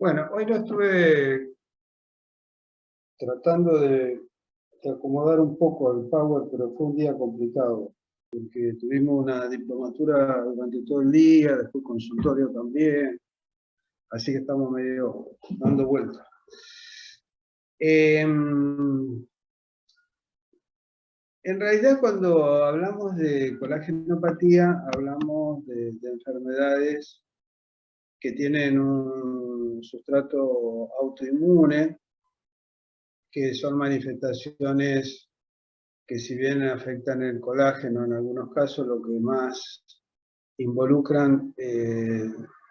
Bueno, hoy lo estuve tratando de acomodar un poco al Power, pero fue un día complicado, porque tuvimos una diplomatura durante todo el día, después consultorio también, así que estamos medio dando vueltas. En realidad, cuando hablamos de colagenopatía, hablamos de enfermedades que tienen un sustrato autoinmune, que son manifestaciones que, si bien afectan el colágeno en algunos casos, lo que más involucran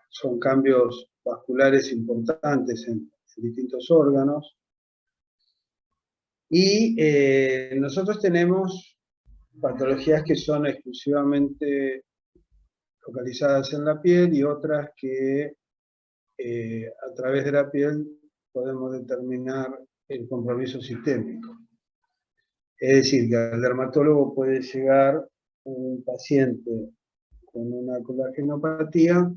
son cambios vasculares importantes en distintos órganos. Y nosotros tenemos patologías que son exclusivamente localizadas en la piel y otras que a través de la piel podemos determinar el compromiso sistémico. Es decir, que al dermatólogo puede llegar un paciente con una colagenopatía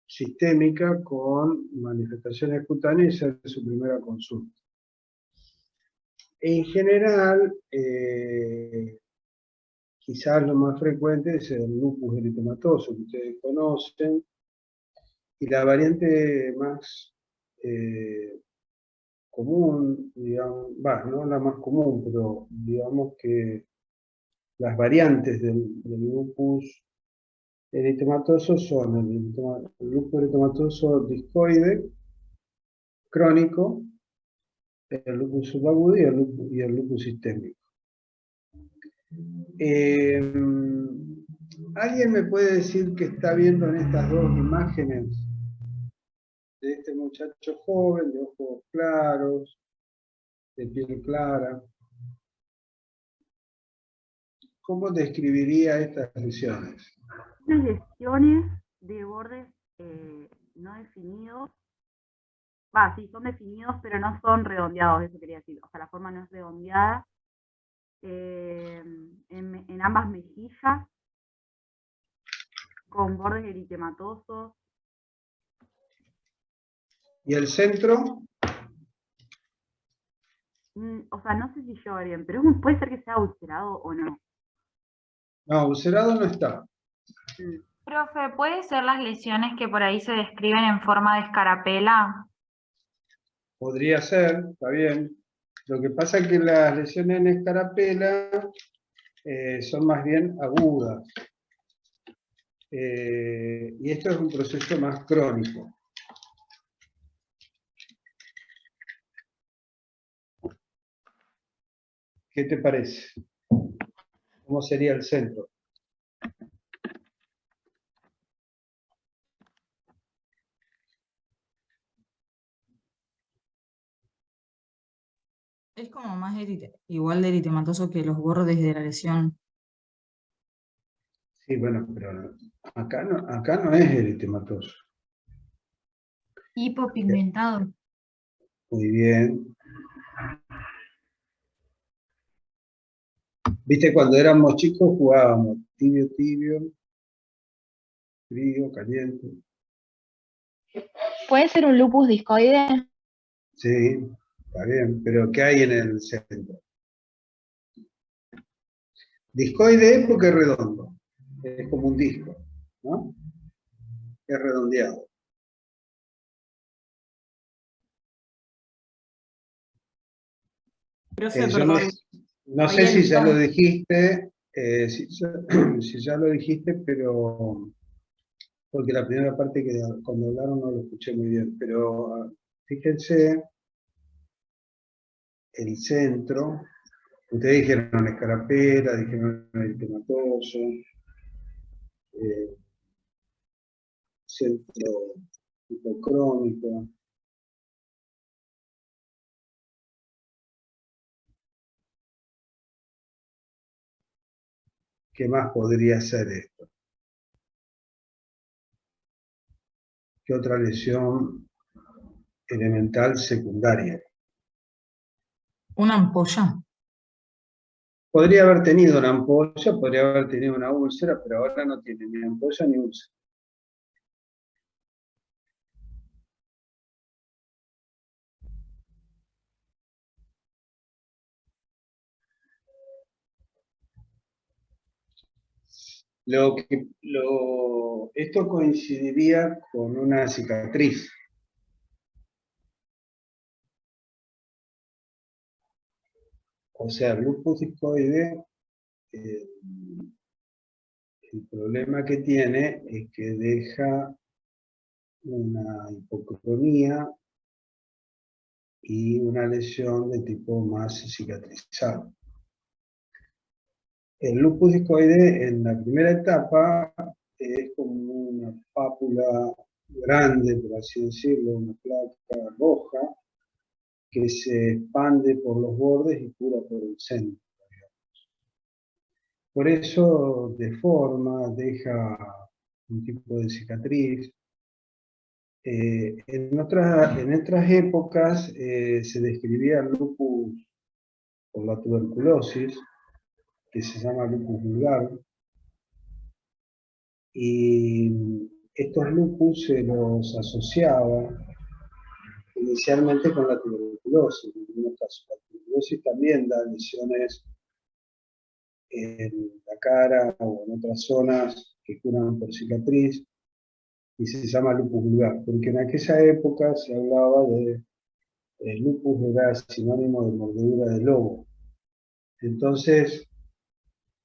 sistémica con manifestaciones cutáneas y esa es su primera consulta. En general, quizás lo más frecuente es el lupus eritematoso, que ustedes conocen, y la variante más común, digamos, no la más común, pero digamos que las variantes del lupus eritematoso son el lupus eritematoso discoide, crónico, el lupus subagudo y el lupus sistémico. ¿Alguien me puede decir qué está viendo en estas dos imágenes de este muchacho joven, de ojos claros, de piel clara? ¿Cómo describiría estas lesiones? Unas lesiones de bordes no definidos. Sí, son definidos, pero no son redondeados, eso quería decir. O sea, la forma no es redondeada. En ambas mejillas, con bordes eritematosos. ¿Y el centro? O sea, no sé si yo bien, pero puede ser que sea ulcerado o no. No, ulcerado no está. Profe, ¿puede ser las lesiones que por ahí se describen en forma de escarapela? Podría ser, está bien. Lo que pasa es que las lesiones en escarapela son más bien agudas. Y esto es un proceso más crónico. ¿Qué te parece? ¿Cómo sería el centro? Es como más igual de eritematoso que los bordes de la lesión. Sí, bueno, pero acá no es eritematoso. Hipopigmentado. Muy bien. Viste, cuando éramos chicos jugábamos tibio, tibio, frío, caliente. ¿Puede ser un lupus discoide? Sí, está bien, pero ¿qué hay en el centro? Discoide es porque es redondo, es como un disco, ¿no? Es redondeado. Profe, Yo perdón. no sé si ya lo dijiste, si ya lo dijiste, pero porque la primera parte que cuando hablaron no lo escuché muy bien, pero fíjense el centro. Ustedes dijeron escarapela, dijeron eritematoso, centro hipocrónico. ¿Qué más podría ser esto? ¿Qué otra lesión elemental secundaria? Una ampolla. Podría haber tenido una ampolla, podría haber tenido una úlcera, pero ahora no tiene ni ampolla ni úlcera. Esto coincidiría con una cicatriz. O sea, el lupus discoide, el problema que tiene es que deja una hipocromía y una lesión de tipo más cicatrizado. El lupus discoide en la primera etapa es como una pápula grande, por así decirlo, una placa roja, que se expande por los bordes y cura por el centro. Por eso deforma, deja un tipo de cicatriz. En otras épocas se describía el lupus por la tuberculosis, que se llama lupus vulgar, y estos lupus se los asociaba inicialmente con la tuberculosis. En algunos casos, la tuberculosis también da lesiones en la cara o en otras zonas que curan por cicatriz, y se llama lupus vulgar, porque en aquella época se hablaba de lupus era sinónimo de mordedura de lobo. Entonces,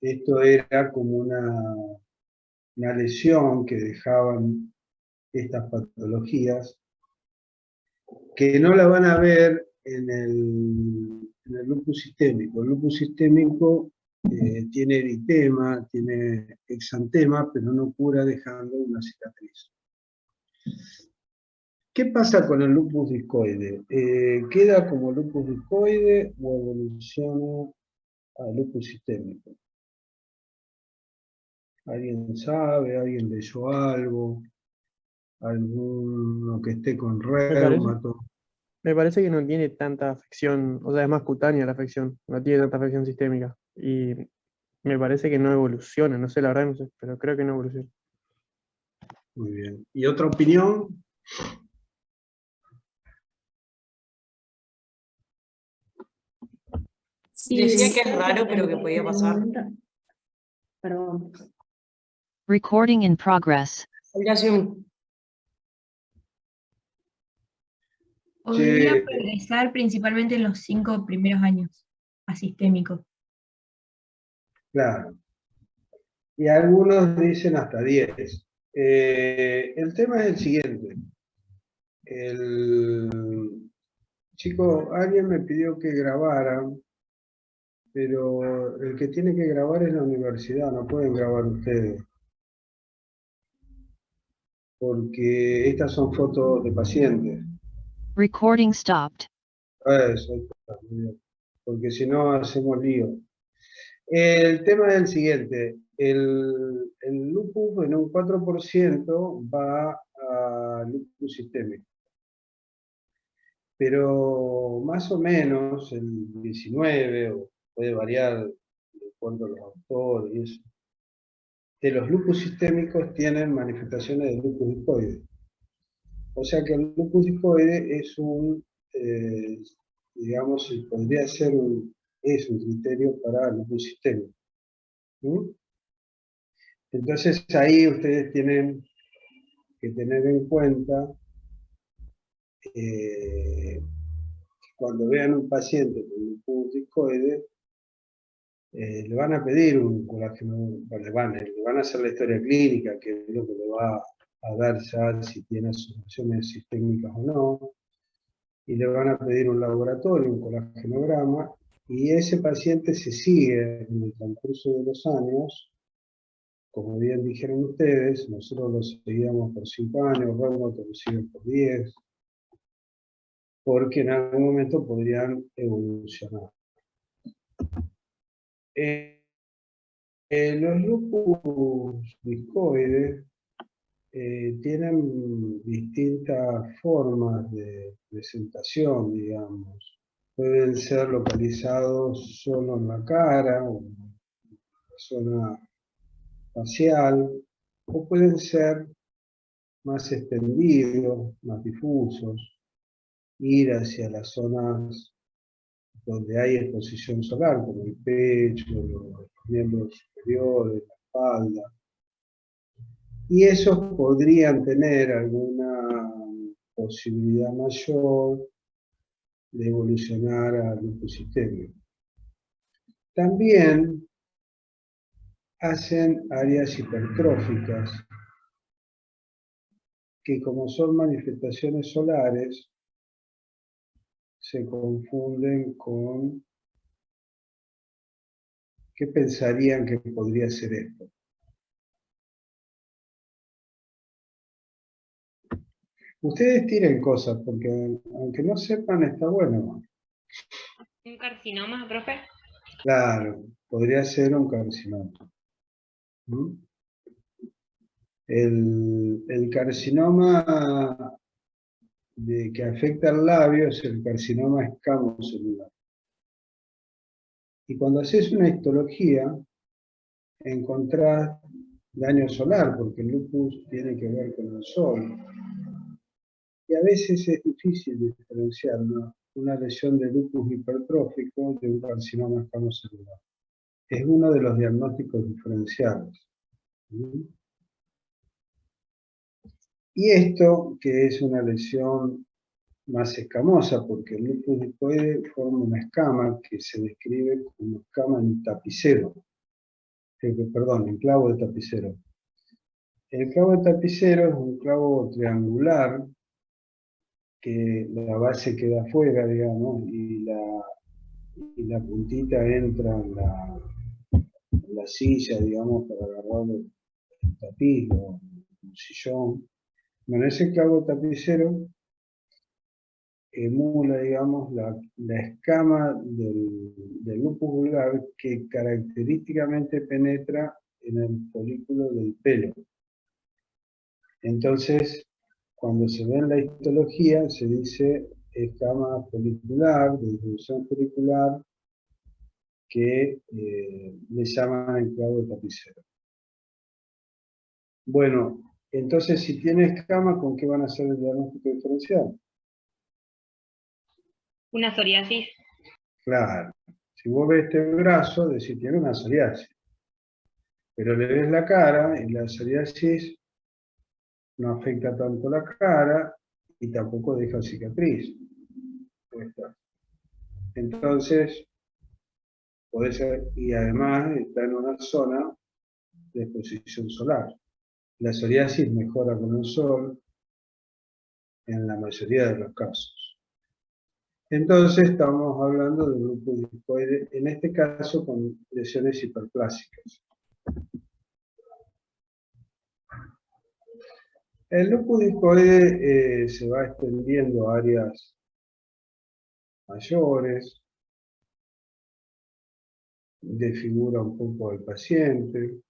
esto era como una lesión que dejaban estas patologías, que no la van a ver en el lupus sistémico. El lupus sistémico tiene eritema, tiene exantema, pero no cura dejando una cicatriz. ¿Qué pasa con el lupus discoide? ¿Queda como lupus discoide o evoluciona a lupus sistémico? ¿Alguien sabe? ¿Alguien leyó algo? ¿Alguno que esté con reumato? Me parece que no tiene tanta afección, o sea, es más cutánea la afección, no tiene tanta afección sistémica. Y me parece que no evoluciona, no sé, la verdad no sé, pero creo que no evoluciona. Muy bien. ¿Y otra opinión? Decía que es raro, pero que podía pasar. Perdón. Recording in progress. Obligación. Podría Sí. progresar principalmente en los 5 primeros años, asistémico. Claro. Y algunos dicen hasta 10. El tema es el siguiente. Chico, alguien me pidió que grabara, pero el que tiene que grabar es la universidad, no pueden grabar ustedes. Porque estas son fotos de pacientes. Recording stopped. Eso, está, muy bien. Porque si no hacemos lío. El tema es el siguiente. El lupus en un 4% va a lupus sistémico. Pero más o menos el 19, o puede variar de acuerdo a los autores y eso, de los lupus sistémicos tienen manifestaciones de lupus discoide. O sea que el lupus discoide es digamos, podría ser es un criterio para el lupus sistémico. ¿Mm? Entonces ahí ustedes tienen que tener en cuenta cuando vean un paciente con lupus discoide, le van a pedir un colágeno, le van a hacer la historia clínica, que es lo que le va a dar ya si tiene asociaciones sistémicas o no, y le van a pedir un laboratorio, un colágenograma, y ese paciente se sigue en el transcurso de los años. Como bien dijeron ustedes, nosotros lo seguíamos por 5 años, reumato lo siguen por 10, porque en algún momento podrían evolucionar. Los lupus discoides tienen distintas formas de presentación, digamos. Pueden ser localizados solo en la cara o en la zona facial, o pueden ser más extendidos, más difusos, ir hacia las zonas donde hay exposición solar, como el pecho, los miembros superiores, la espalda. Y esos podrían tener alguna posibilidad mayor de evolucionar al lupus sistémico. También hacen áreas hipertróficas que, como son manifestaciones solares, se confunden con qué pensarían que podría ser esto. Ustedes tiren cosas, porque aunque no sepan, está bueno. ¿Un carcinoma, profe? Claro, podría ser un carcinoma. ¿Mm? El carcinoma que afecta al labio es el carcinoma escamocelular. Y cuando haces una histología, encontrás daño solar, porque el lupus tiene que ver con el sol. Y a veces es difícil diferenciar una lesión de lupus hipertrófico de un carcinoma escamocelular. Es uno de los diagnósticos diferenciales. ¿Mm? Y esto, que es una lesión más escamosa, porque el lupus discoide forma una escama que se describe como escama en tapicero. Perdón, en clavo de tapicero. El clavo de tapicero es un clavo triangular que la base queda afuera, digamos, y la puntita entra en la silla, digamos, para agarrar el tapiz o el sillón. Bueno, ese clavo tapicero emula, digamos, la escama del lupus vulgar que característicamente penetra en el folículo del pelo. Entonces, cuando se ve en la histología, se dice escama folicular, de distribución folicular, que le llaman el clavo de tapicero. Bueno, entonces si tiene escama, ¿con qué van a hacer el diagnóstico diferencial? ¿Una psoriasis? Claro, si vos ves este brazo, decís tiene una psoriasis. Pero le ves la cara y la psoriasis no afecta tanto la cara y tampoco deja cicatriz. Entonces, puede ser, y además está en una zona de exposición solar. La psoriasis mejora con el sol en la mayoría de los casos. Entonces estamos hablando de lupus discoide, en este caso con lesiones hiperplásicas. El lupus discoide se va extendiendo a áreas mayores, desfigura un poco al paciente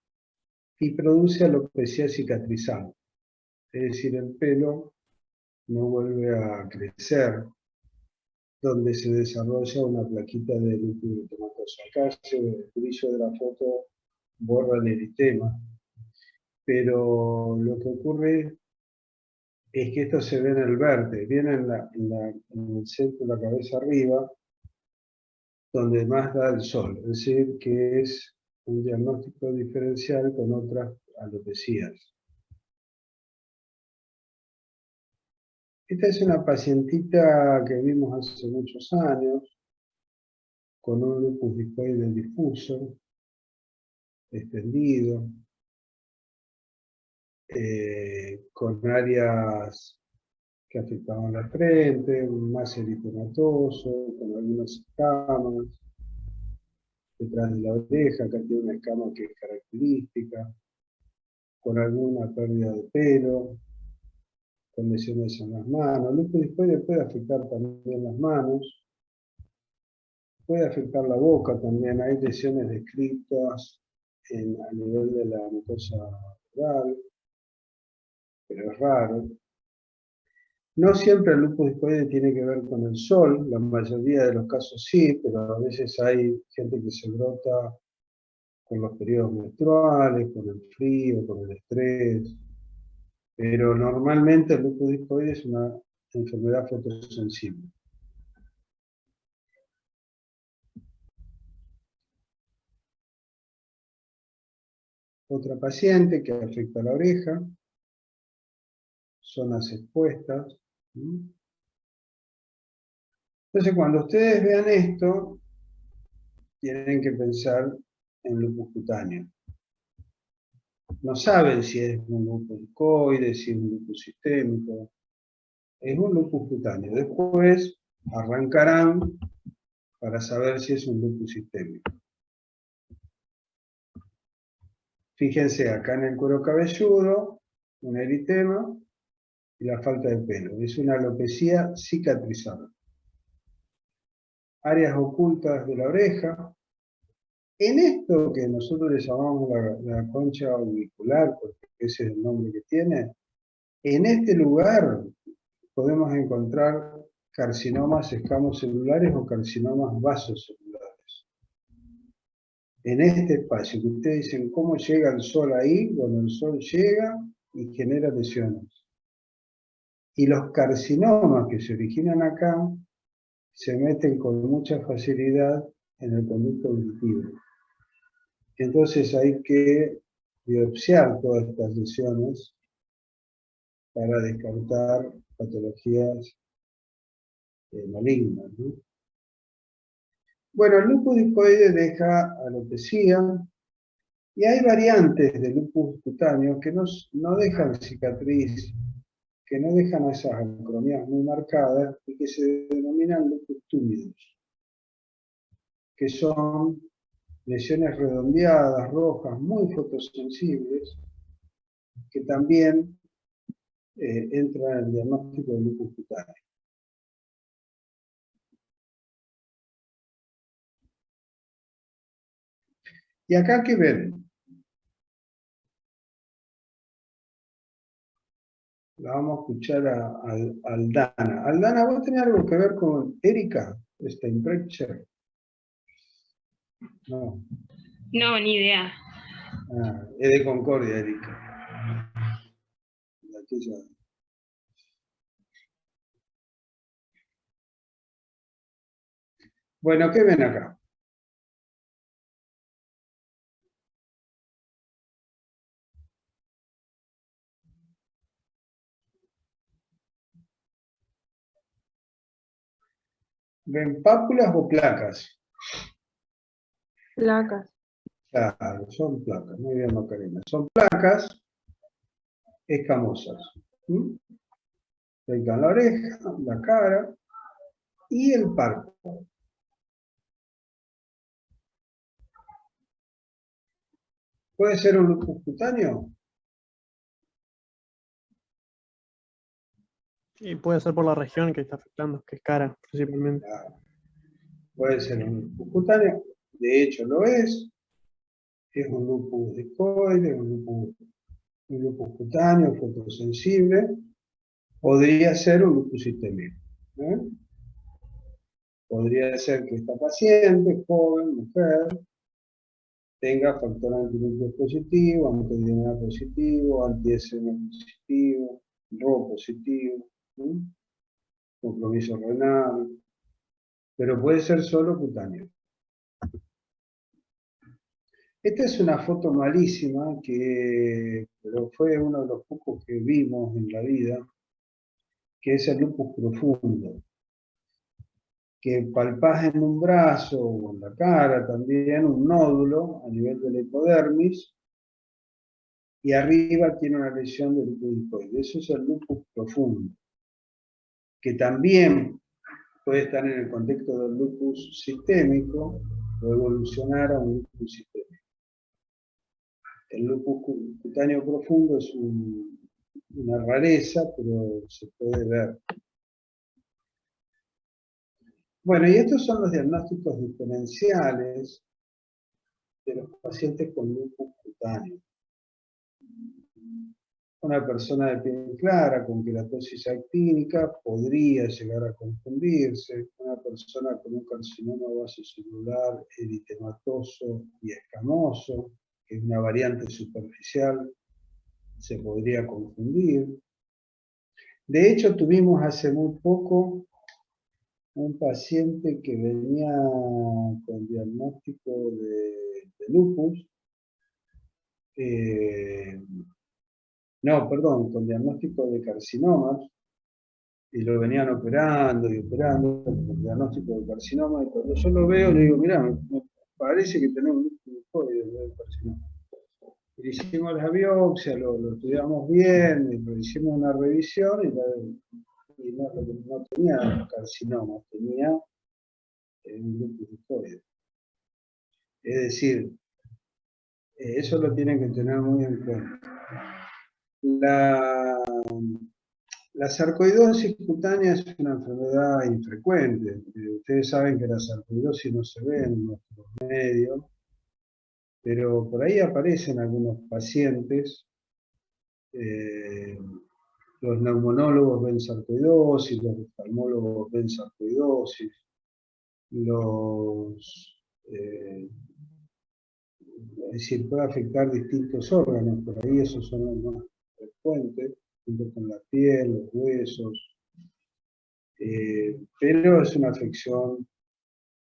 y produce alopecia cicatrizante. Es decir, el pelo no vuelve a crecer, donde se desarrolla una plaquita de lupus eritematoso. Acá el brillo de la foto borra el eritema, pero lo que ocurre es que esto se ve en el vértex, viene en el centro de la cabeza arriba, donde más da el sol, es decir, que es un diagnóstico diferencial con otras alopecias. Esta es una pacientita que vimos hace muchos años, con un lupus discoide difuso, extendido, con áreas que afectaban la frente, más eritematoso, con algunas escamas, detrás de la oreja, acá tiene una escama que es característica, con alguna pérdida de pelo, con lesiones en las manos. El lupus discoide puede afectar también las manos, puede afectar la boca también, hay lesiones descritas a nivel de la mucosa oral, pero es raro. No siempre el lupus discoide tiene que ver con el sol, la mayoría de los casos sí, pero a veces hay gente que se brota con los periodos menstruales, con el frío, con el estrés, pero normalmente el lupus discoide es una enfermedad fotosensible. Otra paciente que afecta a la oreja, zonas expuestas. Entonces, cuando ustedes vean esto, tienen que pensar en lupus cutáneo. No saben si es un lupus discoide, si es un lupus sistémico. Es un lupus cutáneo. Después arrancarán para saber si es un lupus sistémico. Fíjense acá en el cuero cabelludo, un eritema y la falta de pelo. Es una alopecia cicatrizada. Áreas ocultas de la oreja. En esto que nosotros le llamamos la concha auricular, porque ese es el nombre que tiene, en este lugar podemos encontrar carcinomas escamocelulares o carcinomas vasocelulares. En este espacio, que ustedes dicen, ¿cómo llega el sol ahí? Bueno, el sol llega y genera lesiones. Y los carcinomas que se originan acá se meten con mucha facilidad en el conducto auditivo. Entonces hay que biopsiar todas estas lesiones para descartar patologías malignas, ¿no? Bueno, el lupus discoide deja alopecia y hay variantes de lupus cutáneo que no dejan cicatriz, que no dejan esas acromías muy marcadas y que se denominan lupus túmidos, que son lesiones redondeadas, rojas, muy fotosensibles, que también entran en el diagnóstico de lupus cutáneo. ¿Y acá qué ven? La vamos a escuchar a Aldana. Aldana, ¿vos tenés algo que ver con Erika Steinbrecher? No. No, ni idea. Ah, es de Concordia, Erika. La tuya. Bueno, ¿qué ven acá? ¿Ven pápulas o placas? Placas. Claro, son placas. Muy bien, Macarena. Son placas escamosas. Afectan la oreja, la cara y el párpado. ¿Puede ser un lupus cutáneo? Y puede ser por la región que está afectando, que es cara, principalmente. Claro. Puede ser un lupus cutáneo. De hecho, lo es. Es un lupus discoide, un lupus cutáneo, fotosensible. Podría ser un lupus sistémico. Podría ser que esta paciente, joven, mujer, tenga factor antilupus positivo, anti-DNA positivo, anti-SM positivo, RO positivo, compromiso renal, pero puede ser solo cutáneo. Esta es una foto malísima, pero fue uno de los pocos que vimos en la vida, que es el lupus profundo, que palpás en un brazo o en la cara también un nódulo a nivel de la hipodermis, y arriba tiene una lesión del lupus discoide. Eso es el lupus profundo, que también puede estar en el contexto del lupus sistémico o evolucionar a un lupus sistémico. El lupus cutáneo profundo es una rareza, pero se puede ver. Bueno, y estos son los diagnósticos diferenciales de los pacientes con lupus cutáneo. Una persona de piel clara con queratosis actínica podría llegar a confundirse. Una persona con un carcinoma vasocelular eritematoso y escamoso, que es una variante superficial, se podría confundir. De hecho, tuvimos hace muy poco un paciente que venía con diagnóstico de lupus, no, perdón, con diagnóstico de carcinomas, y lo venían operando y operando con diagnóstico de carcinoma, y cuando yo lo veo le digo, mirá, me parece que tenemos un linfoide de carcinoma. Y le hicimos la biopsia, lo estudiamos bien, y le hicimos una revisión y no tenía carcinoma, tenía un lupus linfoide. Es decir, eso lo tienen que tener muy en cuenta. La sarcoidosis cutánea es una enfermedad infrecuente. Ustedes saben que la sarcoidosis no se ve en nuestros medios, pero por ahí aparecen algunos pacientes. Los neumonólogos ven sarcoidosis, los oftalmólogos ven sarcoidosis, es decir, puede afectar distintos órganos, por ahí esos son los más frecuentes, junto con la piel, los huesos, pero es una afección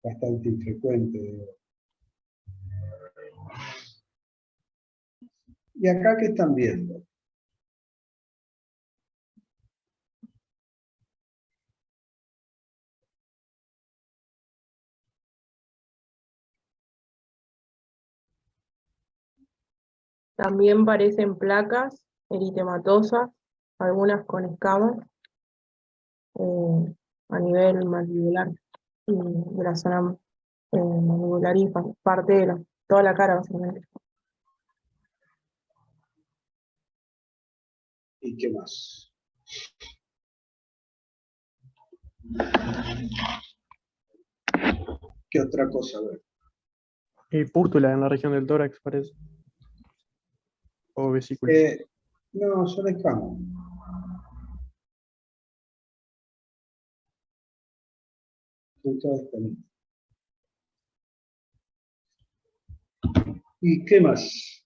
bastante infrecuente. ¿Y acá qué están viendo? También parecen placas eritematosas, algunas con escamas, a nivel mandibular, y de la zona mandibular y parte de toda la cara, básicamente. ¿Y qué más? ¿Qué otra cosa ver? Pústula en la región del tórax, parece. O vesícula. No, son escamas. Son todas escamitas. ¿Y qué más?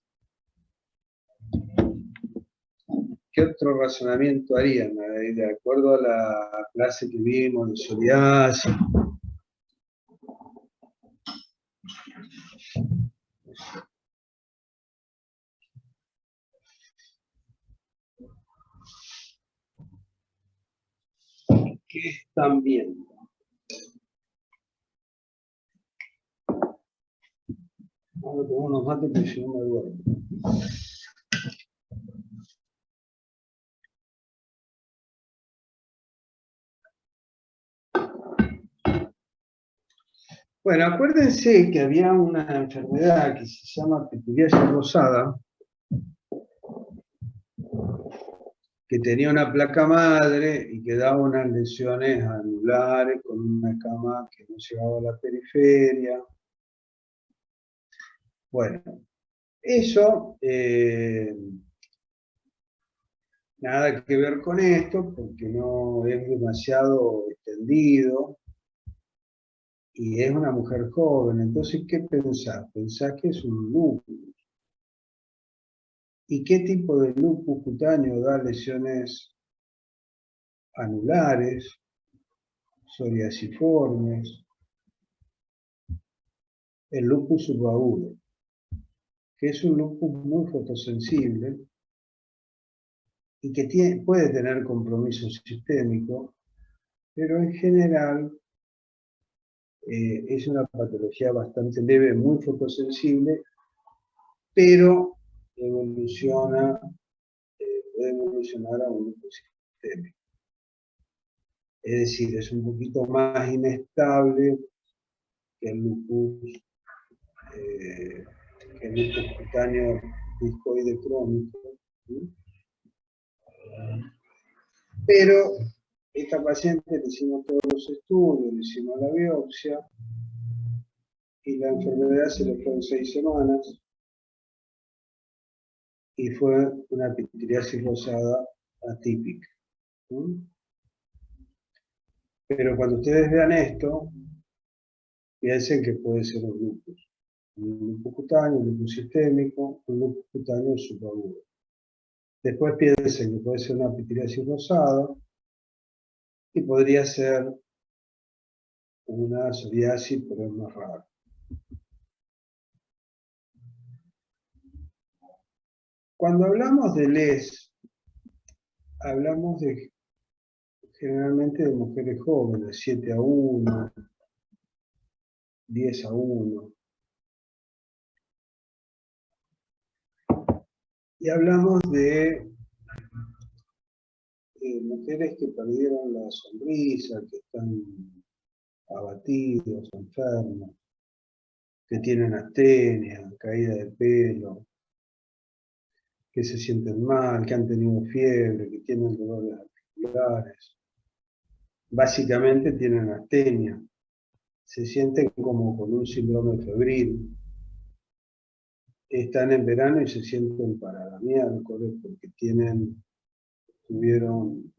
¿Qué otro razonamiento harían de acuerdo a la clase que vimos de psoriasis? ¿Qué están viendo? Vamos a tomar unos mates que si no me duermo. Bueno, acuérdense que había una enfermedad que se llama pituriasis rosada, que tenía una placa madre y que daba unas lesiones anulares con una escama que no llegaba a la periferia. Bueno, eso nada que ver con esto porque no es demasiado extendido y es una mujer joven. Entonces, ¿qué pensás? Pensás que es un lupus. ¿Y qué tipo de lupus cutáneo da lesiones anulares, psoriasiformes? El lupus subagudo, que es un lupus muy fotosensible y que puede tener compromiso sistémico, pero en general es una patología bastante leve, muy fotosensible, pero puede evolucionar a un lupus sistémico. Es decir, es un poquito más inestable que el lupus cutáneo discoide crónico, ¿sí? Pero esta paciente le hicimos todos los estudios, le hicimos la biopsia y la enfermedad se le fue en 6 semanas y fue una pituriasis rosada atípica. ¿Sí? Pero cuando ustedes vean esto, piensen que puede ser un lupus cutáneo, un lupus sistémico, un lupus cutáneo subagudo. Después piensen que puede ser una pituriasis rosada y podría ser una psoriasis, pero es más raro. Cuando hablamos de LES, hablamos generalmente de mujeres jóvenes, 7-1, 10-1. Y hablamos de mujeres que perdieron la sonrisa, que están abatidos, enfermos, que tienen astenia, caída de pelo, que se sienten mal, que han tenido fiebre, que tienen dolores articulares. Básicamente tienen astenia. Se sienten como con un síndrome febril. Están en verano y se sienten para la miércoles porque tuvieron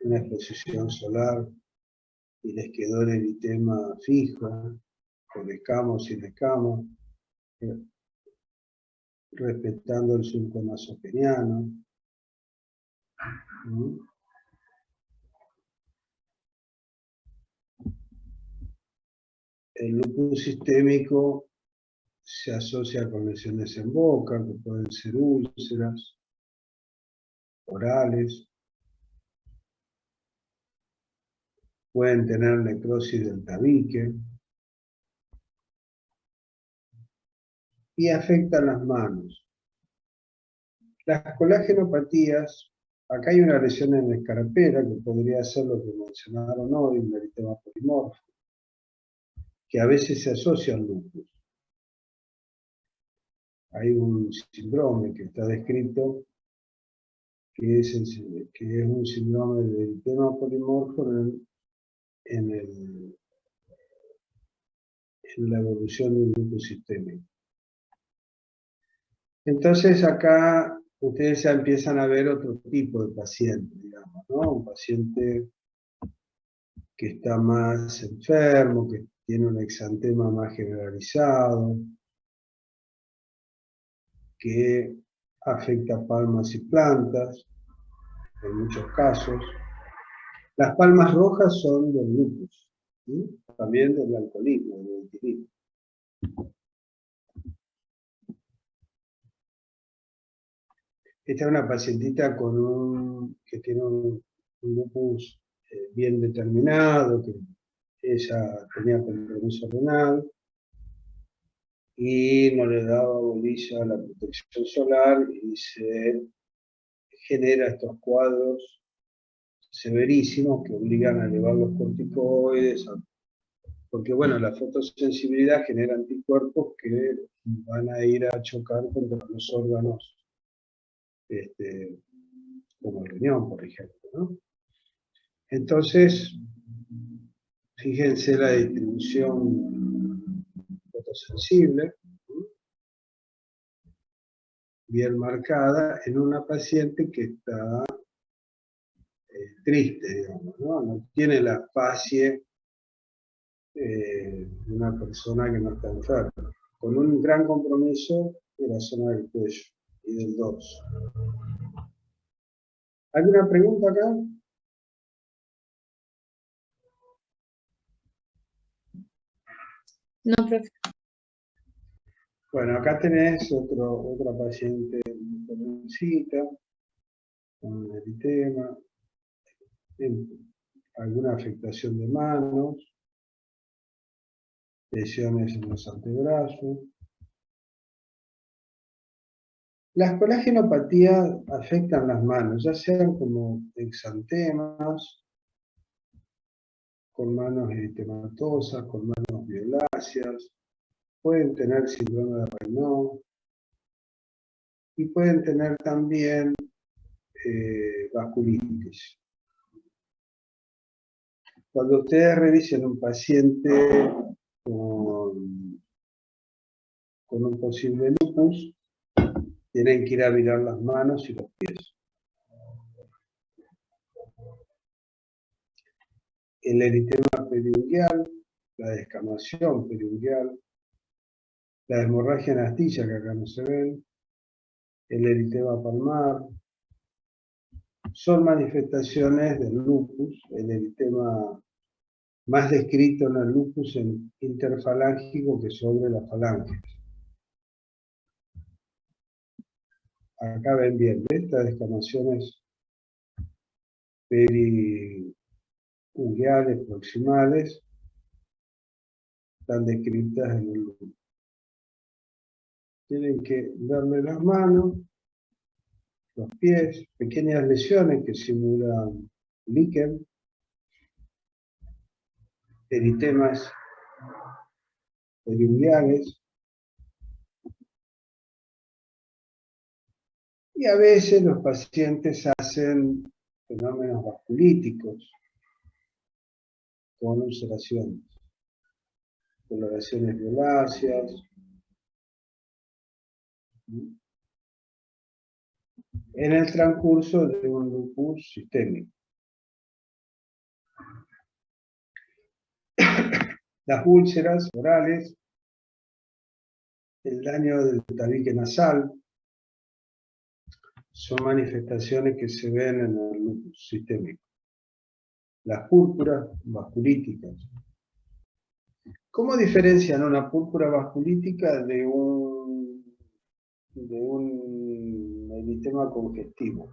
una exposición solar y les quedó el eritema fijo, con escamos, sin escamos, respetando el surco nasopeniano. El lupus sistémico se asocia con lesiones en boca, que pueden ser úlceras orales, pueden tener necrosis del tabique y afectan las manos. Las colagenopatías, acá hay una lesión en la escarapela que podría ser lo que mencionaron hoy, un eritema polimorfo, que a veces se asocia al lupus. Hay un síndrome que está descrito que es un síndrome de eritema polimorfo en la evolución de un lupus sistémico. Entonces acá ustedes ya empiezan a ver otro tipo de paciente, digamos, ¿no? Un paciente que está más enfermo, que tiene un exantema más generalizado, que afecta palmas y plantas, en muchos casos. Las palmas rojas son del lupus, ¿sí? También del alcoholismo, del etilismo. Esta es una pacientita que tiene un lupus bien determinado, que ella tenía compromiso renal y no le daba bolilla a la protección solar y se genera estos cuadros severísimos que obligan a elevar los corticoides, porque bueno, la fotosensibilidad genera anticuerpos que van a ir a chocar contra los órganos, como el riñón, por ejemplo, ¿no? Entonces, fíjense la distribución fotosensible, bien marcada, en una paciente que está triste, digamos, ¿no? No tiene la facie de una persona que no está enferma, con un gran compromiso de la zona del cuello y del dorso. ¿Alguna pregunta acá? No, profe. Bueno, acá tenés otra paciente jovencita, con un eritema, alguna afectación de manos, lesiones en los antebrazos. Las colagenopatías afectan las manos, ya sean como exantemas, con manos eritematosas, con manos violáceas, pueden tener síndrome de Raynaud y pueden tener también vasculitis. Cuando ustedes revisen un paciente con un posible lupus, tienen que ir a mirar las manos y los pies. El eritema periungueal, la descamación periungueal, la hemorragia en astilla, que acá no se ven, el eritema palmar, son manifestaciones del lupus, el eritema más descrito en el lupus interfalángico que sobre las falanges. acá ven bien, estas descamaciones periunguiales proximales están descritas en el lupus. Tienen que darle las manos, los pies, pequeñas lesiones que simulan líquen, eritemas periunguiales, y a veces los pacientes hacen fenómenos vasculíticos con ulceraciones, coloraciones violáceas, en el transcurso de un lupus sistémico. Las úlceras orales, el daño del tabique nasal, son manifestaciones que se ven en el lupus sistémico. Las púrpuras vasculíticas. ¿Cómo diferencian una púrpura vasculítica de un eritema congestivo?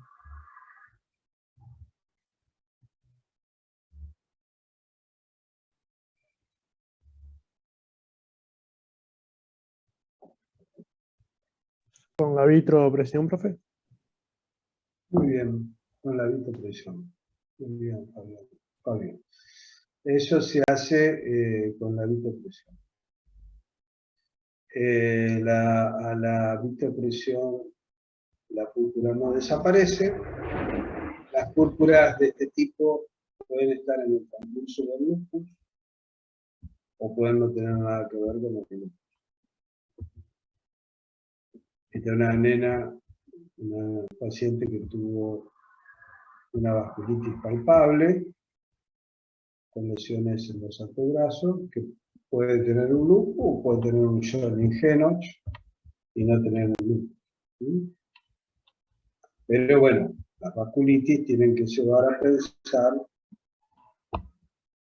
Con la vitropresión, profe. Muy bien, con la vitropresión. Muy bien, Fabio. Eso se hace con la vitropresión. A la vitropresión la púrpura no desaparece. Las púrpuras de este tipo pueden estar en el transcurso del lupus o pueden no tener nada que ver con el lupus. Esta es una nena, una paciente que tuvo una vasculitis palpable con lesiones en los antebrazos, que puede tener un lupus o puede tener un Sjögren-Henoch y no tener un lupus. ¿Sí? Pero bueno, las vasculitis tienen que llevar a pensar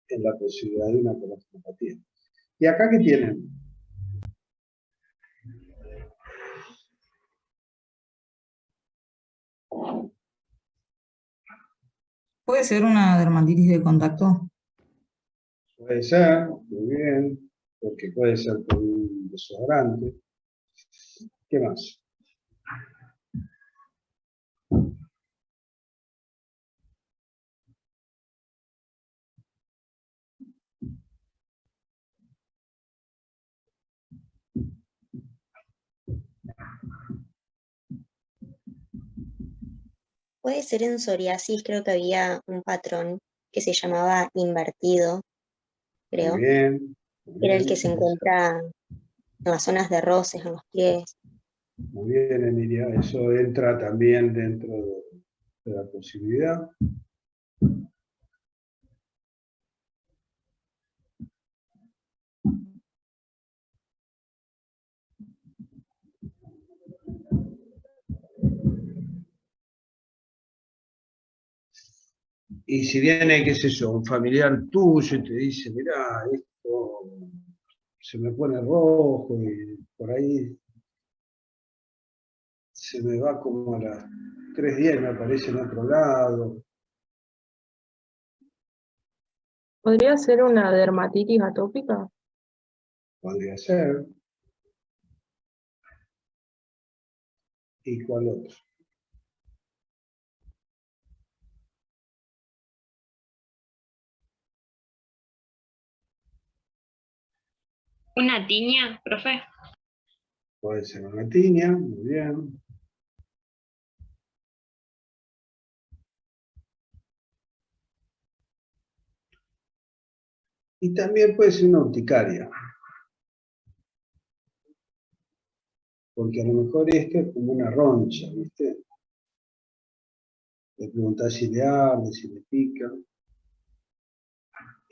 en la posibilidad de una colastinopatía. ¿Y acá qué tienen? ¿Puede ser una dermatitis de contacto? Puede ser, muy bien, porque puede ser por un desodorante. ¿Qué más? Puede ser en psoriasis, creo que había un patrón que se llamaba invertido, creo. Muy bien. Muy Era el bien. que se encuentra en las zonas de roces, en los pies. Muy bien, Emilia. Eso entra también dentro de la posibilidad. Y si viene, qué sé yo, un familiar tuyo y te dice, mirá, esto se me pone rojo y por ahí se me va como a las 3 días y me aparece en otro lado. ¿Podría ser una dermatitis atópica? Podría ser. ¿Y cuál otro? ¿Una tiña, profe? Puede ser una tiña, muy bien. Y también puede ser una urticaria. Porque a lo mejor esto es como una roncha, ¿viste? Le preguntás si le arde, si le pica.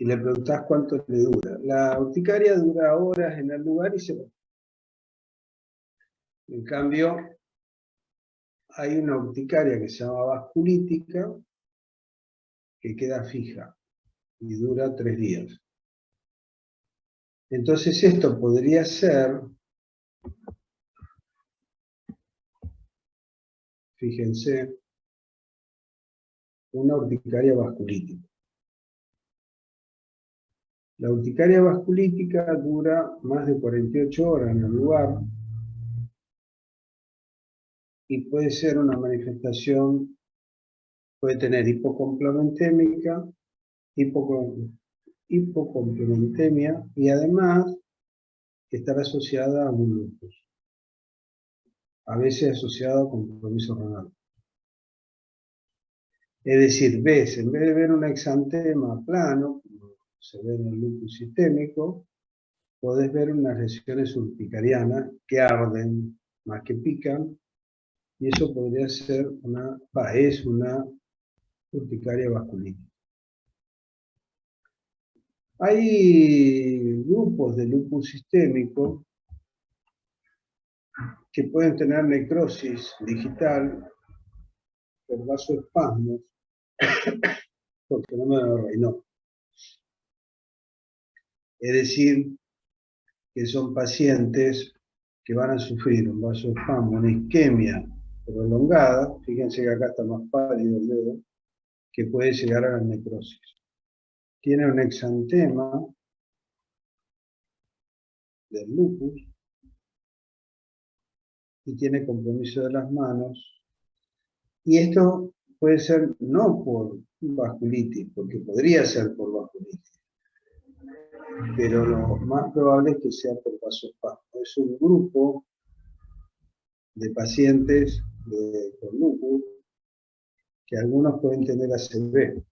Y le preguntás cuánto le dura. La urticaria dura horas en el lugar y se va. En cambio, hay una urticaria que se llama vasculítica que queda fija y dura 3 días. Entonces esto podría ser fíjense, una urticaria vasculítica. La urticaria vasculítica dura más de 48 horas en el lugar y puede ser una manifestación, puede tener hipocomplementémica, hipocomplementemia y además estar asociada a un lupus, a veces asociada a compromiso renal. Es decir, ves, en vez de ver un exantema plano, como se ve en el lupus sistémico, podés ver unas lesiones urticarianas que arden más que pican, y eso podría ser es una urticaria vasculítica. Hay grupos de lupus sistémico que pueden tener necrosis digital por vasoespasmos por fenómeno de Raynaud. Es decir, que son pacientes que van a sufrir un vasoespasmo, una isquemia prolongada, fíjense que acá está más pálido el dedo, que puede llegar a la necrosis. Tiene un exantema del lupus y tiene compromiso de las manos. Y esto puede ser no por vasculitis, porque podría ser por vasculitis, pero lo más probable es que sea por vasoespasmo. Es un grupo de pacientes con lupus que algunos pueden tener ACV.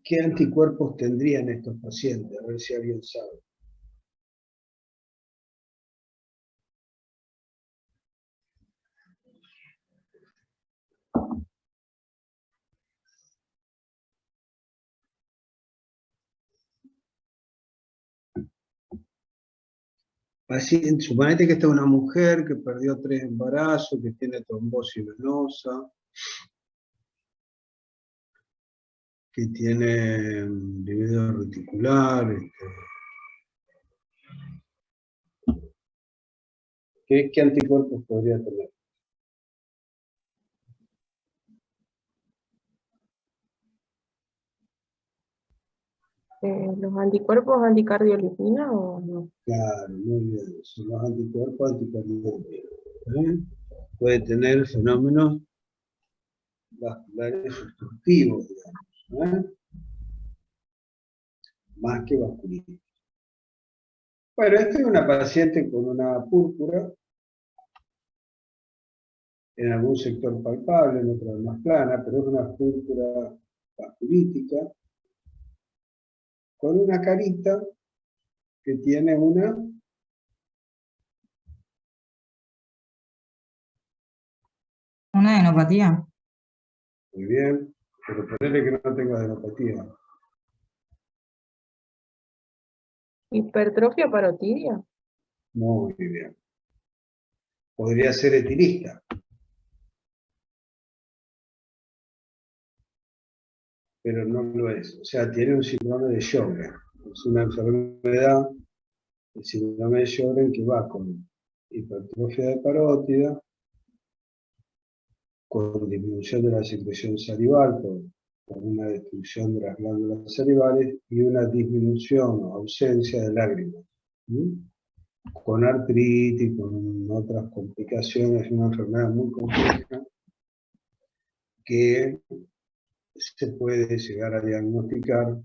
¿Qué anticuerpos tendrían estos pacientes? A ver si alguien sabe. Suponete que esta es una mujer que perdió 3 embarazos, que tiene trombosis venosa, que tiene livido reticular. ¿Qué anticuerpos podría tener? ¿Los anticuerpos anticardiolipina o no? Claro, muy bien. Son los anticuerpos anticardiolípicos. Puede tener fenómenos vasculares obstructivos, digamos, más que vasculitis. Bueno, esta es una paciente con una púrpura en algún sector palpable, en otro más plana, pero es una púrpura vasculítica con una carita que tiene una adenopatía. muy bien, pero ponele que no tenga adenopatía. ¿Hipertrofia parotidia? Muy bien. Podría ser etilista. Pero no lo es. O sea, tiene un síndrome de Sjögren. Es una enfermedad, el síndrome de Sjögren, que va con hipertrofia de parótida, con disminución de la secreción salival por una destrucción de las glándulas salivales y una disminución o ausencia de lágrimas. Con artritis, con otras complicaciones, una enfermedad muy compleja que se puede llegar a diagnosticar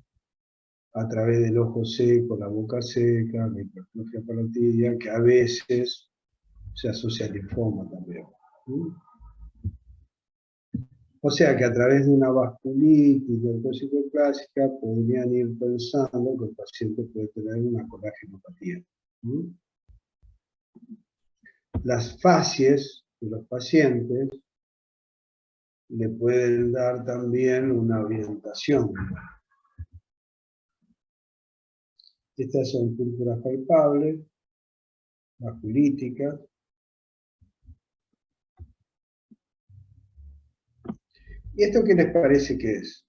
a través del ojo seco, la boca seca, la hipertrofia parotidia, que a veces se asocia al linfoma también. O sea que a través de una vasculitis leucocitoclásica podrían ir pensando que el paciente puede tener una colágenopatía. Las facies de los pacientes le pueden dar también una orientación. Estas son púrpuras palpables, vasculíticas. ¿Y esto qué les parece que es?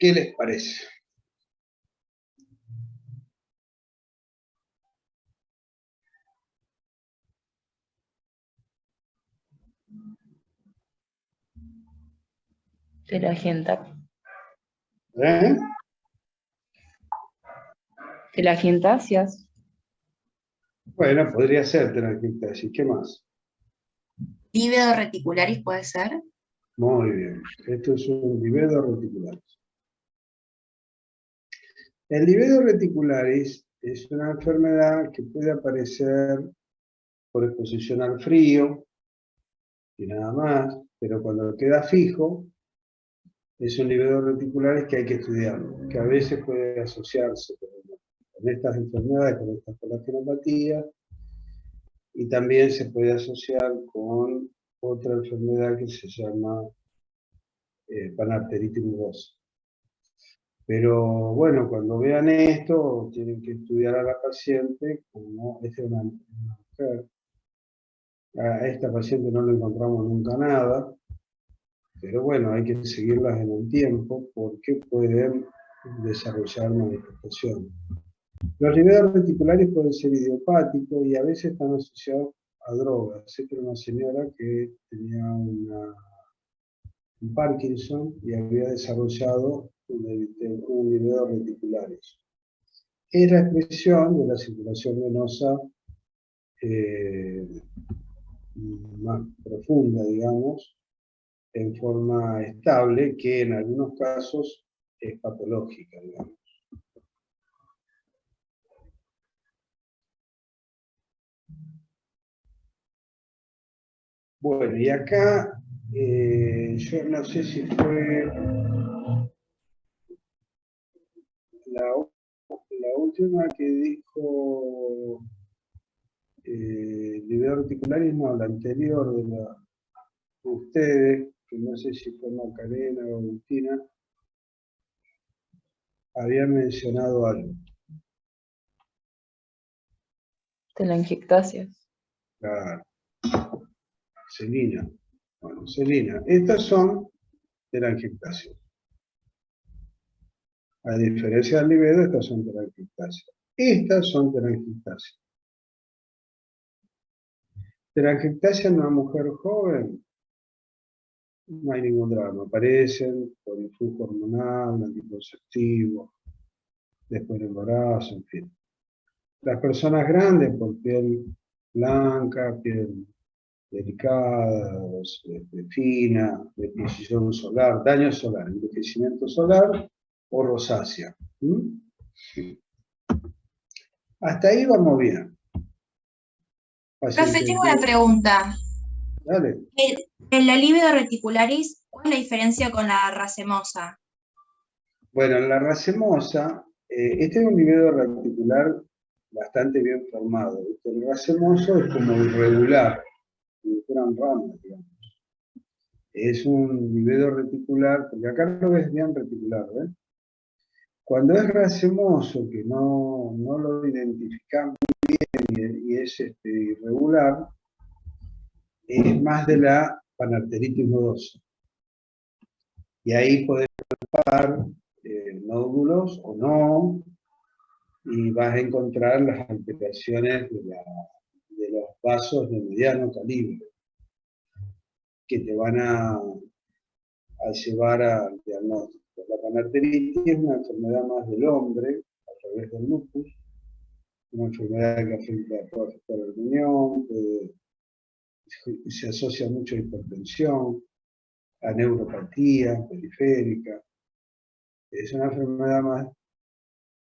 ¿Qué les parece? ¿Eh? Telangiectasias. Bueno, podría ser telangiectasia. ¿Qué más? Lívido reticularis puede ser. Muy bien. Esto es un livedo reticularis. El livedo reticularis es una enfermedad que puede aparecer por exposición al frío y nada más, pero cuando queda fijo, es un livedo reticularis que hay que estudiarlo, que a veces puede asociarse con estas enfermedades, con estas coagulopatía, y también se puede asociar con otra enfermedad que se llama panarteritis nodosa. Pero bueno, cuando vean esto, tienen que estudiar a la paciente, como esta es una mujer. A esta paciente no le encontramos nunca nada, pero bueno, hay que seguirlas en el tiempo porque pueden desarrollar manifestaciones. Los livedos reticulares pueden ser idiopáticos y a veces están asociados a drogas. Sé que era una señora que tenía un Parkinson y había desarrollado un livedo reticularis. Es la expresión de la circulación venosa más profunda, digamos, en forma estable, que en algunos casos es patológica, digamos. Bueno, y acá, yo no sé si fue la última que dijo livedo reticularis, no, la anterior de ustedes, que no sé si fue Macarena o Agustina, había mencionado algo. Telangiectasias. Claro. Celina. Bueno, Celina. Estas son telangiectasias. A diferencia del livedo, estas son telangiectasias. Estas son telangiectasias. Telangiectasia en una mujer joven, no hay ningún drama. Aparecen por influjo hormonal, anticonceptivo, después del embarazo, en fin. Las personas grandes por piel blanca, piel delicada, fina, deposición solar, daño solar, envejecimiento solar o rosácea. Hasta ahí vamos bien. Profe, tengo una pregunta. Dale. En la lívido reticularis, ¿cuál es la diferencia con la racemosa? Bueno, la racemosa, este es un livedo reticular bastante bien formado. El racemoso es como irregular, como fueran ramas, digamos. Es un livedo reticular, porque acá lo ves bien reticular, ¿ves? Cuando es racemoso, que no lo identificamos bien y es irregular, es más de la panarteritis nodosa. Y ahí podemos palpar nódulos o no, y vas a encontrar las alteraciones de los vasos de mediano calibre, que te van a llevar al diagnóstico. La panarteritis es una enfermedad más del hombre, a través del lupus, una enfermedad que puede afectar al riñón, se asocia mucho a hipertensión, a neuropatía periférica. Es una enfermedad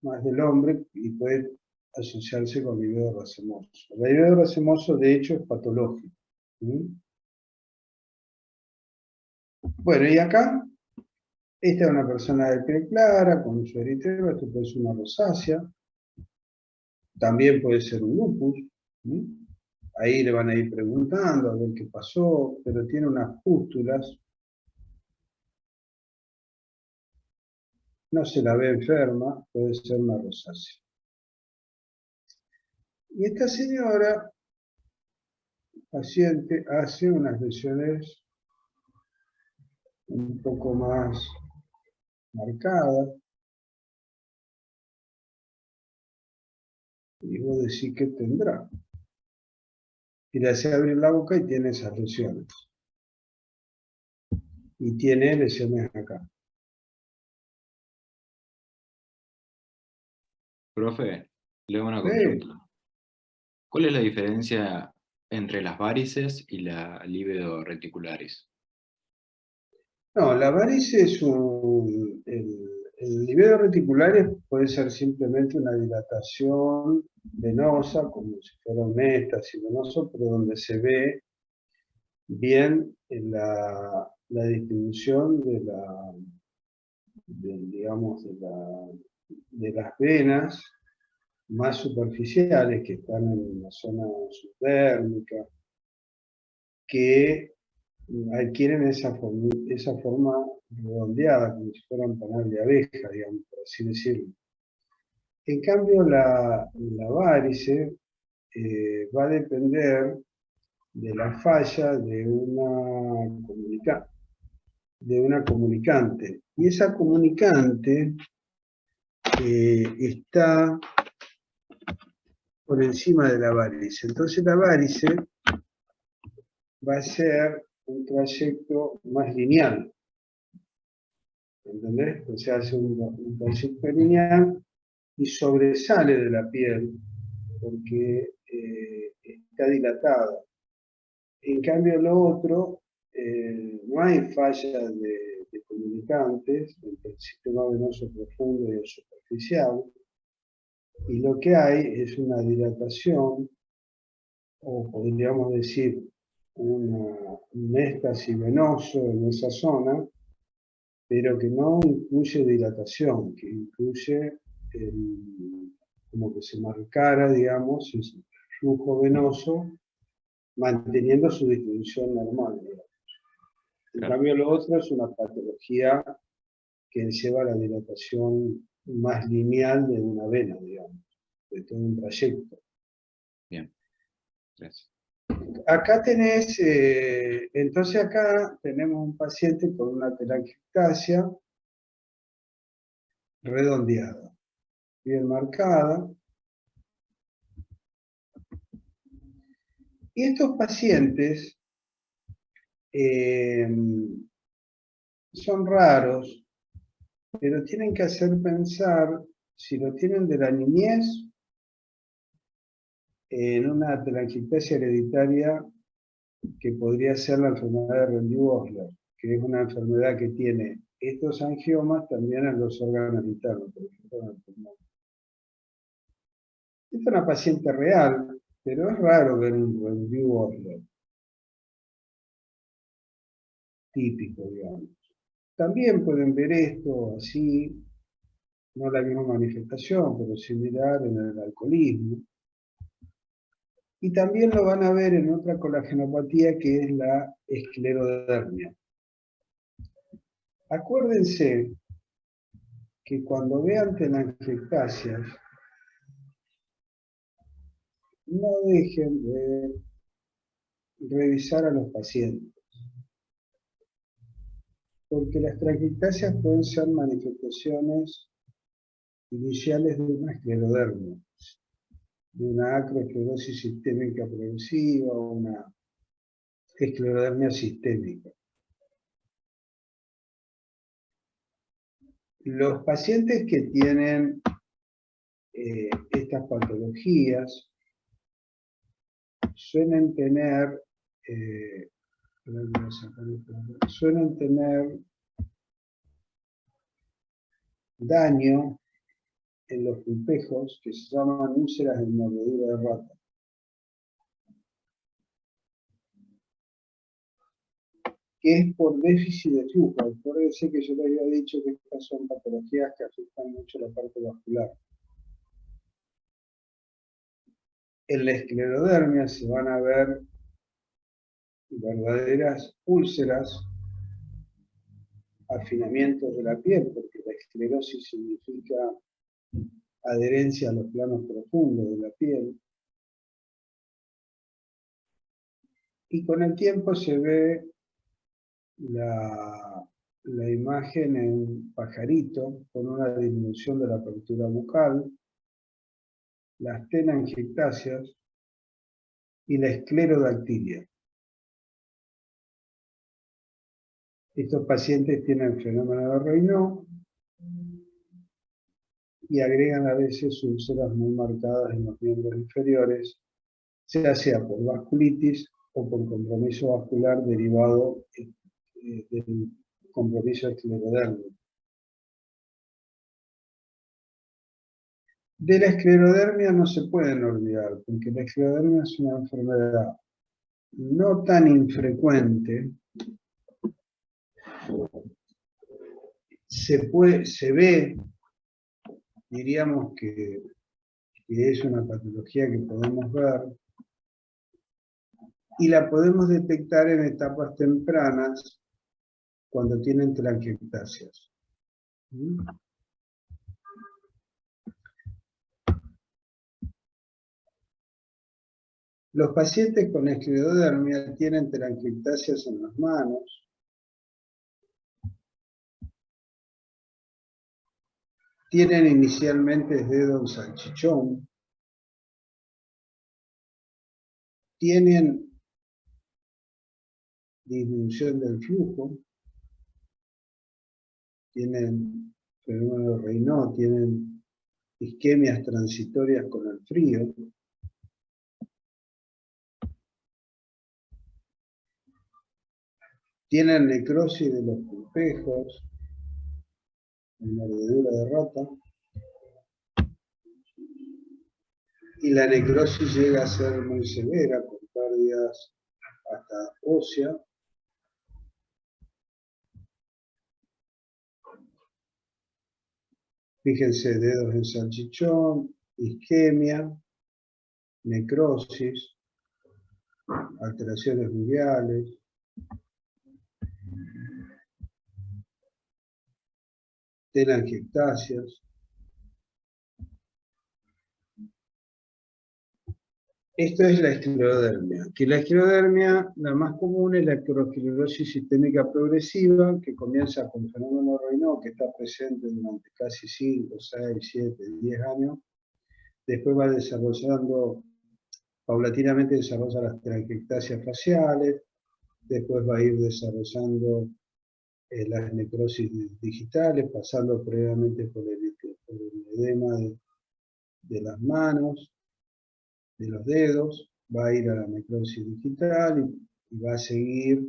más del hombre y puede asociarse con livedo racemoso. El livedo racemoso, de hecho, es patológico. Bueno, y acá, esta es una persona de piel clara, con uso eritero, esto puede ser una rosácea, también puede ser un lupus. Ahí le van a ir preguntando a ver qué pasó, pero tiene unas pústulas no se la ve enferma, puede ser una rosácea. Y esta señora, paciente, hace unas lesiones un poco más marcadas. Y vos decís que tendrá. Y le hace abrir la boca y tiene esas lesiones. Y tiene lesiones acá. Profe, le hago una Sí. consulta. ¿Cuál es la diferencia entre las varices y la livedo reticularis? No, la varice es el livedo reticular puede ser simplemente una dilatación venosa, como si fuera un éxtasis venoso, pero donde se ve bien la distribución digamos, de las venas más superficiales que están en la zona subdérmica, que adquieren esa forma redondeada, como si fuera un panal de abeja, digamos, por así decirlo. En cambio, la varice va a depender de la falla de una comunicante. Y esa comunicante está por encima de la varice. Entonces la varice va a ser un trayecto más lineal. ¿Entendés? O sea, hace un trayecto lineal y sobresale de la piel porque está dilatada. En cambio, lo otro, no hay falla de comunicantes entre el sistema venoso profundo y el superficial, y lo que hay es una dilatación, o podríamos decir, un éxtasis venoso en esa zona, pero que no incluye dilatación, que incluye como que se marcara, digamos, el flujo venoso, manteniendo su distribución normal, digamos. En cambio, lo otro es una patología que lleva a la dilatación más lineal de una vena, digamos, de todo un trayecto. Bien, gracias. Acá tenés, entonces acá tenemos un paciente con una telangiectasia redondeada, bien marcada. Y estos pacientes son raros, pero tienen que hacer pensar si lo tienen de la niñez en una telangiectasia hereditaria que podría ser la enfermedad de Rendy-Osler, que es una enfermedad que tiene estos angiomas también en los órganos internos, por ejemplo en el pulmón. Esta es una paciente real, pero es raro ver un Rendy-Osler típico, digamos. También pueden ver esto así, no la misma manifestación, pero similar en el alcoholismo. Y también lo van a ver en otra colagenopatía que es la esclerodermia. Acuérdense que cuando vean telangiectasias, no dejen de revisar a los pacientes, porque las telangiectasias pueden ser manifestaciones iniciales de una esclerodermia, de una acroesclerosis sistémica progresiva o una esclerodermia sistémica. Los pacientes que tienen estas patologías suelen tener daño en los pulpejos que se llaman úlceras de mordedura de rata. Que es por déficit de flujo. Acuérdense que yo les había dicho que estas son patologías que afectan mucho la parte vascular. En la esclerodermia se van a ver verdaderas úlceras afinamientos de la piel, porque la esclerosis significa adherencia a los planos profundos de la piel. Y con el tiempo se ve la imagen en un pajarito con una disminución de la apertura bucal, las telangiectasias y la esclerodactilia. Estos pacientes tienen fenómeno de Raynaud y agregan a veces úlceras muy marcadas en los miembros inferiores, ya sea por vasculitis o por compromiso vascular derivado del compromiso esclerodérmico. De la esclerodermia no se pueden olvidar, porque la esclerodermia es una enfermedad no tan infrecuente. Se ve, diríamos que es una patología que podemos ver, y la podemos detectar en etapas tempranas cuando tienen telangiectasias. Los pacientes con esclerodermia tienen telangiectasias en las manos, tienen inicialmente dedo en salchichón, tienen disminución del flujo, tienen fenómeno de Raynaud, tienen isquemias transitorias con el frío, tienen necrosis de los pulpejos, mordedura de rata, y la necrosis llega a ser muy severa, con pérdidas hasta ósea. Fíjense, dedos en salchichón, isquemia, necrosis, alteraciones biliares, telangiectasias. Esto es la esclerodermia. Que la esclerodermia, la más común es la esclerosis sistémica progresiva, que comienza con fenómeno Raynaud, que está presente durante casi 5, 6, 7, 10 años. Después va desarrollando, paulatinamente desarrolla las telangiectasias faciales, después va a ir desarrollando las necrosis digitales, pasando previamente por el edema de las manos, de los dedos, va a ir a la necrosis digital y va a seguir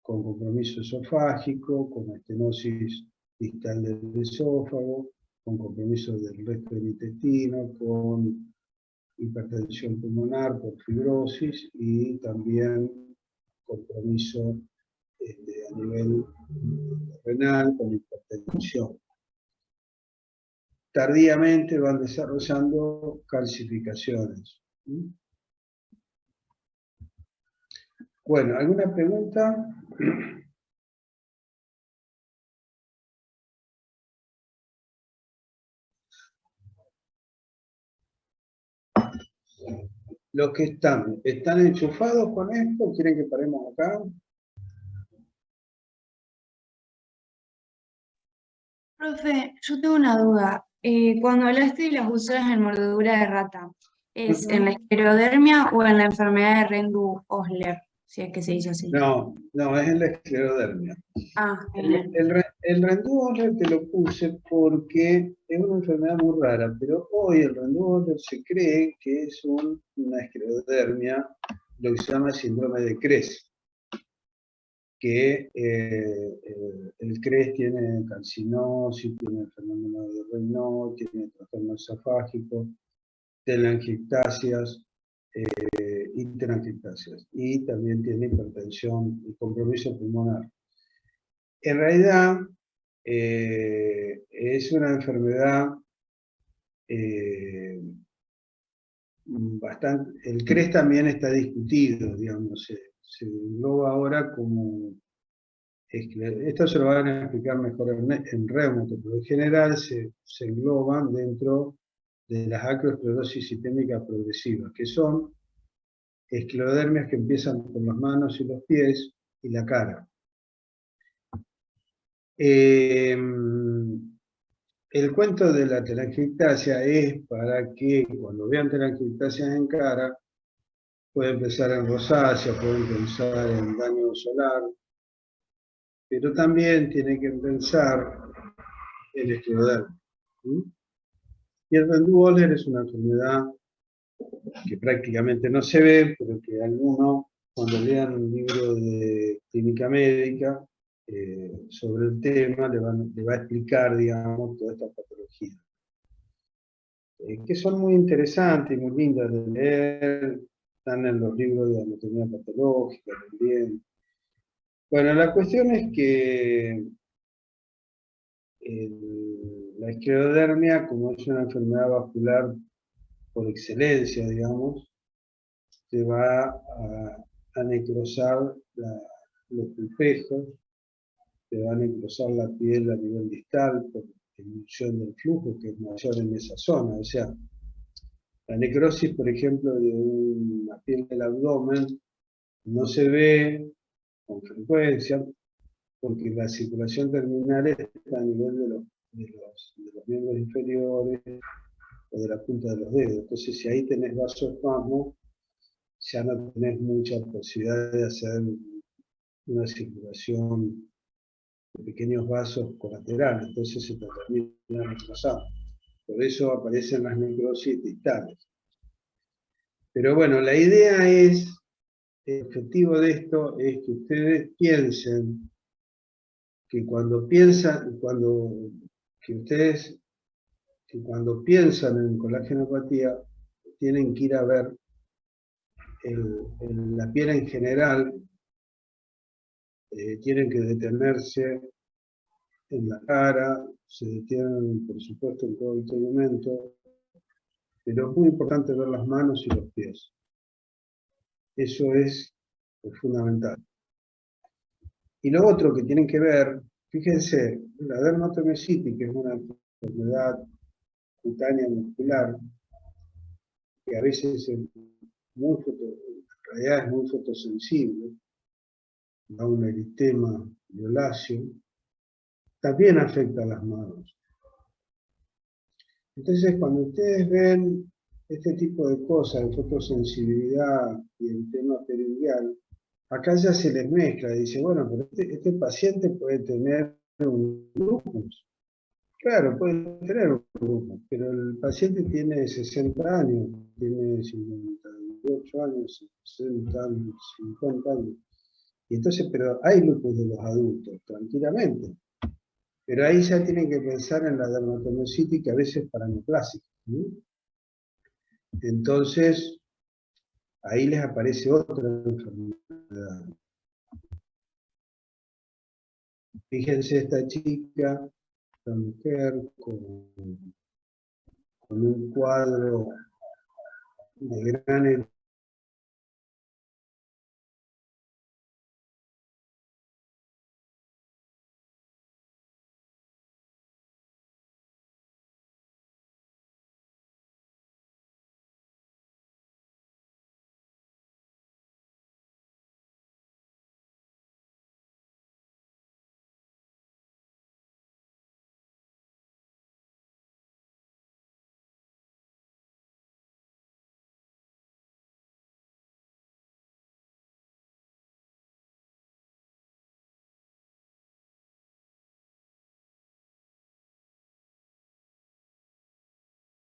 con compromiso esofágico, con estenosis distal del esófago, con compromiso del resto del intestino, con hipertensión pulmonar por fibrosis y también compromiso a nivel renal con hipertensión. Tardíamente van desarrollando calcificaciones. Bueno, ¿alguna pregunta? Los que están enchufados con esto, ¿quieren que paremos acá? Profe, yo tengo una duda. Cuando hablaste de las úlceras en mordedura de rata, ¿es en la esclerodermia o en la enfermedad de Rendu-Osler? Si es que se dice así. No, es en la esclerodermia. Ah, genial. El Rendu-Osler te lo puse porque es una enfermedad muy rara, pero hoy el Rendu-Osler se cree que es una esclerodermia, lo que se llama síndrome de Krebs, que el Krebs tiene calcinosis, tiene fenómeno de Raynaud, tiene trastorno esofágico, telangiectasias y telangiectasias, y también tiene hipertensión y compromiso pulmonar. En realidad es una enfermedad bastante. El Krebs también está discutido, digamos, se engloba ahora como esto se lo van a explicar mejor en reumato, pero en general se engloban dentro de las acroesclerosis sistémica progresiva, que son esclerodermias que empiezan por las manos y los pies y la cara. El cuento de la telangiectasia es para que cuando vean telangiectasias en cara, pueden pensar en rosácea, pueden pensar en daño solar, pero también tienen que pensar en esclerodermia. Y el Rendu-Oller es una enfermedad que prácticamente no se ve, pero que alguno, cuando lean un libro de clínica médica sobre el tema, le va a explicar, digamos, toda esta patología. Que son muy interesantes y muy lindas de leer, están en los libros de anatomía patológica también. Bueno, la cuestión es que la esclerodermia, como es una enfermedad vascular por excelencia, digamos, te va a necrosar los pulpejos, te va a necrosar la piel a nivel distal por disminución del flujo, que es mayor en esa zona. O sea, la necrosis, por ejemplo, de una piel del abdomen no se ve con frecuencia porque la circulación terminal está a nivel de los miembros inferiores o de la punta de los dedos. Entonces, si ahí tenés vasoespasmo, ya no tenés mucha posibilidad de hacer una circulación de pequeños vasos colaterales, entonces se termina necrosando. Por eso aparecen las necrosis distales. Pero bueno, la idea es, el objetivo de esto es que ustedes piensen que cuando piensan, cuando piensan en colágenopatía, tienen que ir a ver la piel en general, tienen que detenerse en la cara, se detienen por supuesto en todo el tegumento, pero es muy importante ver las manos y los pies. Eso es fundamental. Y lo otro que tienen que ver, fíjense, la dermatomiositis, que es una enfermedad cutánea muscular, que a veces en realidad es muy fotosensible, da un eritema violáceo, también afecta a las manos. Entonces, cuando ustedes ven este tipo de cosas, de fotosensibilidad y el tema peringueal, acá ya se les mezcla, dice, bueno, pero este paciente puede tener un lupus. Claro, puede tener un lupus, pero el paciente tiene 60 años, tiene 58 años, 60 años, 50 años. Y entonces, pero hay lupus de los adultos, tranquilamente. Pero ahí ya tienen que pensar en la dermatomiositis, que a veces es paranoplásica, ¿no? Entonces, ahí les aparece otra enfermedad. Fíjense esta chica, esta mujer, con un cuadro de gran